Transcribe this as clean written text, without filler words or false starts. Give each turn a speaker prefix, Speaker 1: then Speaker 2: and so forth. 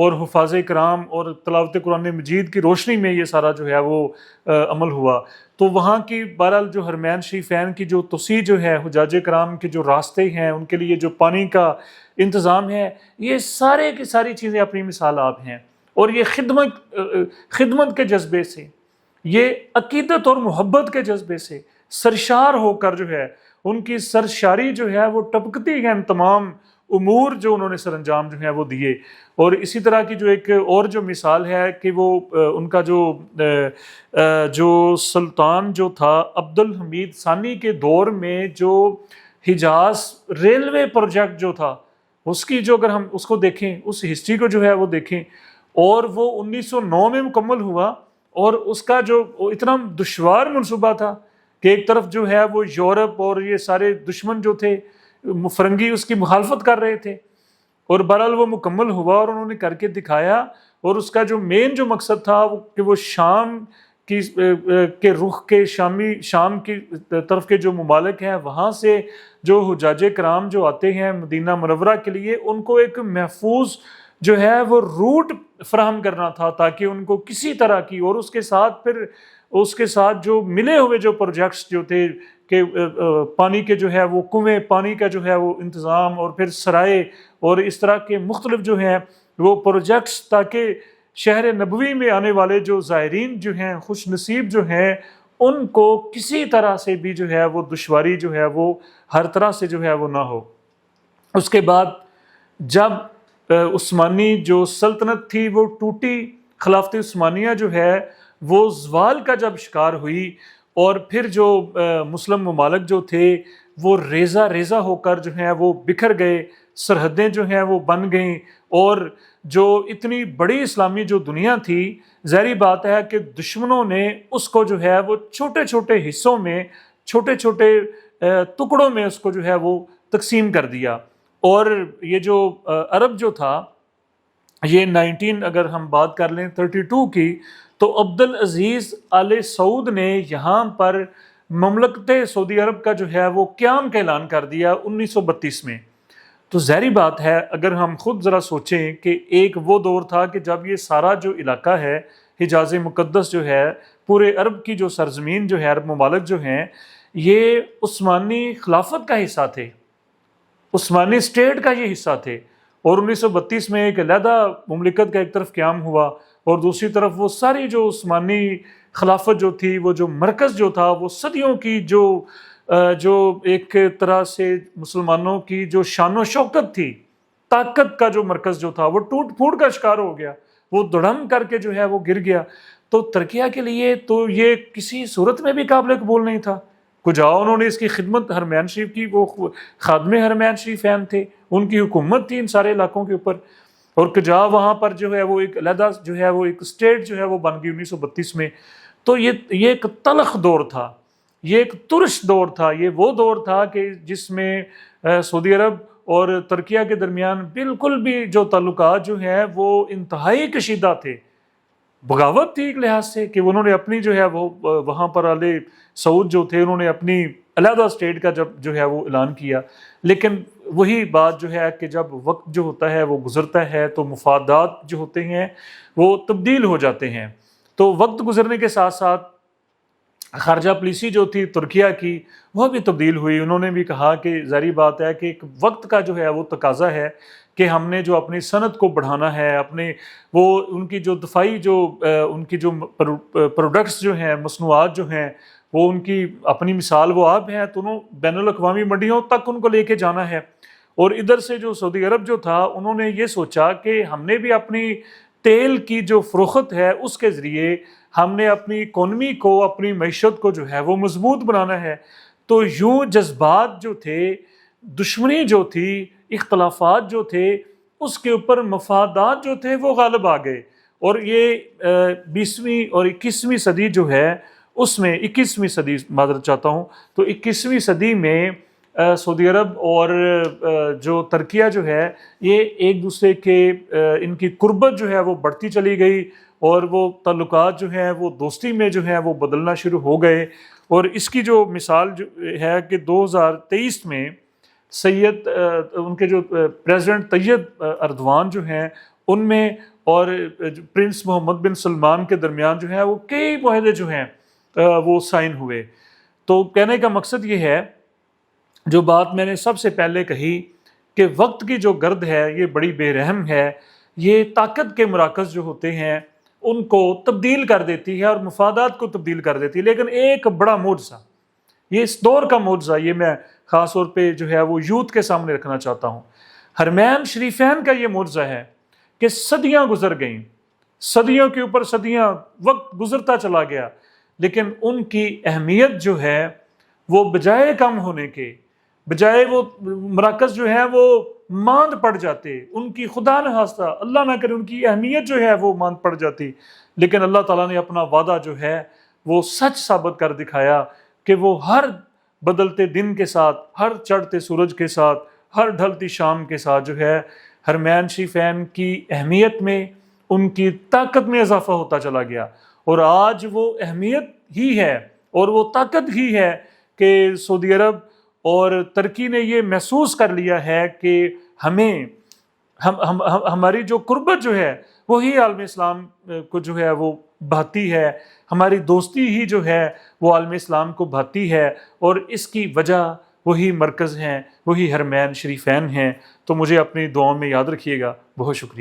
Speaker 1: اور حفاظ کرام اور تلاوت قرآن مجید کی روشنی میں یہ سارا جو ہے وہ عمل ہوا۔ تو وہاں کی بہرحال جو حرمین شریفین کی جو توسیع جو ہے، حجاج کرام کے جو راستے ہیں، ان کے لیے جو پانی کا انتظام ہے، یہ سارے کی ساری چیزیں اپنی مثال آپ ہیں۔ اور یہ خدمت کے جذبے سے، یہ عقیدت اور محبت کے جذبے سے سرشار ہو کر جو ہے، ان کی سرشاری جو ہے وہ ٹپکتی ہے ان تمام امور جو انہوں نے سر انجام جو ہے وہ دیے۔ اور اسی طرح کی جو ایک اور جو مثال ہے کہ وہ ان کا جو سلطان جو تھا عبد الحمید ثانی کے دور میں جو حجاز ریلوے پروجیکٹ جو تھا، اس کی جو اگر ہم اس کو دیکھیں، اس ہسٹری کو جو ہے وہ دیکھیں، اور وہ 1909 میں مکمل ہوا، اور اس کا جو اتنا دشوار منصوبہ تھا کہ ایک طرف جو ہے وہ یورپ اور یہ سارے دشمن جو تھے فرنگی اس کی مخالفت کر رہے تھے، اور بہرحال وہ مکمل ہوا اور انہوں نے کر کے دکھایا۔ اور اس کا جو مین جو مقصد تھا کہ وہ شام کے رخ کے شام کی طرف کے جو ممالک ہیں، وہاں سے جو حجاج کرام جو آتے ہیں مدینہ منورہ کے لیے، ان کو ایک محفوظ جو ہے وہ روٹ فراہم کرنا تھا، تاکہ ان کو کسی طرح کی، اور اس کے ساتھ جو ملے ہوئے جو پروجیکٹس جو تھے کہ پانی کے جو ہے وہ کنویں، پانی کا جو ہے وہ انتظام، اور پھر سرائے اور اس طرح کے مختلف جو ہیں وہ پروجیکٹس، تاکہ شہر نبوی میں آنے والے جو زائرین جو ہیں، خوش نصیب جو ہیں، ان کو کسی طرح سے بھی جو ہے وہ دشواری جو ہے وہ ہر طرح سے جو ہے وہ نہ ہو۔ اس کے بعد جب عثمانی جو سلطنت تھی وہ ٹوٹی، خلافت عثمانیہ جو ہے وہ زوال کا جب شکار ہوئی، اور پھر جو مسلم ممالک جو تھے وہ ریزہ ریزہ ہو کر جو ہیں وہ بکھر گئے، سرحدیں جو ہیں وہ بن گئیں، اور جو اتنی بڑی اسلامی جو دنیا تھی، ظاہری بات ہے کہ دشمنوں نے اس کو جو ہے وہ چھوٹے چھوٹے حصوں میں، چھوٹے چھوٹے ٹکڑوں میں اس کو جو ہے وہ تقسیم کر دیا۔ اور یہ جو عرب جو تھا، یہ 19 اگر ہم بات کر لیں 32 کی، تو عبد العزیز آل سعود نے یہاں پر مملکت سعودی عرب کا جو ہے وہ قیام کا اعلان کر دیا 1932 میں۔ تو ظاہری بات ہے اگر ہم خود ذرا سوچیں کہ ایک وہ دور تھا کہ جب یہ سارا جو علاقہ ہے، حجاز مقدس جو ہے، پورے عرب کی جو سرزمین جو ہے، عرب ممالک جو ہیں، یہ عثمانی خلافت کا حصہ تھے، عثمانی اسٹیٹ کا یہ حصہ تھے۔ اور 1932 میں ایک علیحدہ مملکت کا ایک طرف قیام ہوا، اور دوسری طرف وہ ساری جو عثمانی خلافت جو تھی، وہ جو مرکز جو تھا، وہ صدیوں کی جو ایک طرح سے مسلمانوں کی جو شان و شوکت تھی، طاقت کا جو مرکز جو تھا، وہ ٹوٹ پھوٹ کا شکار ہو گیا، وہ دڑم کر کے جو ہے وہ گر گیا۔ تو ترکیہ کے لیے تو یہ کسی صورت میں بھی قابل قبول نہیں تھا۔ کجا انہوں نے اس کی خدمت حرمین شریف کی، وہ خادم حرمین شریفین تھے، ان کی حکومت تھی ان سارے علاقوں کے اوپر، اور کجا وہاں پر جو ہے وہ ایک علیحدہ جو ہے وہ ایک اسٹیٹ جو ہے وہ بن گئی 1932 میں۔ تو یہ ایک تلخ دور تھا، یہ ایک ترش دور تھا، یہ وہ دور تھا کہ جس میں سعودی عرب اور ترکیہ کے درمیان بالکل بھی جو تعلقات جو ہیں وہ انتہائی کشیدہ تھے۔ بغاوت تھی ایک لحاظ سے کہ انہوں نے اپنی جو ہے وہ وہاں پر آل سعود جو تھے، انہوں نے اپنی علیحدہ اسٹیٹ کا جب جو ہے وہ اعلان کیا۔ لیکن وہی بات جو ہے کہ جب وقت جو ہوتا ہے وہ گزرتا ہے تو مفادات جو ہوتے ہیں وہ تبدیل ہو جاتے ہیں۔ تو وقت گزرنے کے ساتھ ساتھ خارجہ پالیسی جو تھی ترکیہ کی، وہ بھی تبدیل ہوئی۔ انہوں نے بھی کہا کہ ظاہری بات ہے کہ ایک وقت کا جو ہے وہ تقاضا ہے کہ ہم نے جو اپنی صنعت کو بڑھانا ہے، اپنے وہ ان کی جو دفاعی جو ان کی جو پروڈکٹس جو ہیں، مصنوعات جو ہیں، وہ ان کی اپنی مثال وہ آپ ہیں، تو انہوں بین الاقوامی منڈیوں تک ان کو لے کے جانا ہے۔ اور ادھر سے جو سعودی عرب جو تھا، انہوں نے یہ سوچا کہ ہم نے بھی اپنی تیل کی جو فروخت ہے اس کے ذریعے ہم نے اپنی اکانومی کو، اپنی معیشت کو جو ہے وہ مضبوط بنانا ہے۔ تو یوں جذبات جو تھے، دشمنی جو تھی، اختلافات جو تھے، اس کے اوپر مفادات جو تھے وہ غالب آ گئے۔ اور یہ 20ویں اور 21ویں صدی جو ہے اس میں، 21ویں صدی معذرت چاہتا ہوں، تو 21ویں صدی میں سعودی عرب اور جو ترکیہ جو ہے، یہ ایک دوسرے کے ان کی قربت جو ہے وہ بڑھتی چلی گئی، اور وہ تعلقات جو ہیں وہ دوستی میں جو ہیں وہ بدلنا شروع ہو گئے۔ اور اس کی جو مثال جو ہے کہ 2023 میں ان کے جو پریزیڈنٹ طیب اردوان جو ہیں، ان میں اور پرنس محمد بن سلمان کے درمیان جو ہے وہ کئی معاہدے جو ہیں وہ سائن ہوئے۔ تو کہنے کا مقصد یہ ہے، جو بات میں نے سب سے پہلے کہی کہ وقت کی جو گرد ہے یہ بڑی بے رحم ہے، یہ طاقت کے مراکز جو ہوتے ہیں ان کو تبدیل کر دیتی ہے اور مفادات کو تبدیل کر دیتی ہے۔ لیکن ایک بڑا معجزہ، یہ اس دور کا معجزہ، یہ میں خاص طور پہ جو ہے وہ یوتھ کے سامنے رکھنا چاہتا ہوں۔ حرمین شریفین کا یہ معجزہ ہے کہ صدیاں گزر گئیں، صدیوں کے اوپر صدیاں، وقت گزرتا چلا گیا، لیکن ان کی اہمیت جو ہے وہ بجائے کم ہونے کے، بجائے وہ مراکز جو ہے وہ ماند پڑ جاتے، ان کی خدا نخواستہ اللہ نہ کرے ان کی اہمیت جو ہے وہ ماند پڑ جاتی، لیکن اللہ تعالیٰ نے اپنا وعدہ جو ہے وہ سچ ثابت کر دکھایا کہ وہ ہر بدلتے دن کے ساتھ، ہر چڑھتے سورج کے ساتھ، ہر ڈھلتی شام کے ساتھ جو ہے حرمین شریفین کی اہمیت میں، ان کی طاقت میں اضافہ ہوتا چلا گیا۔ اور آج وہ اہمیت ہی ہے اور وہ طاقت ہی ہے کہ سعودی عرب اور ترکی نے یہ محسوس کر لیا ہے کہ ہماری جو قربت جو ہے وہی عالم اسلام کو جو ہے وہ بھاتی ہے، ہماری دوستی ہی جو ہے وہ عالم اسلام کو بھاتی ہے، اور اس کی وجہ وہی مرکز ہیں، وہی حرمین شریفین ہیں۔ تو مجھے اپنی دعاؤں میں یاد رکھیے گا۔ بہت شکریہ۔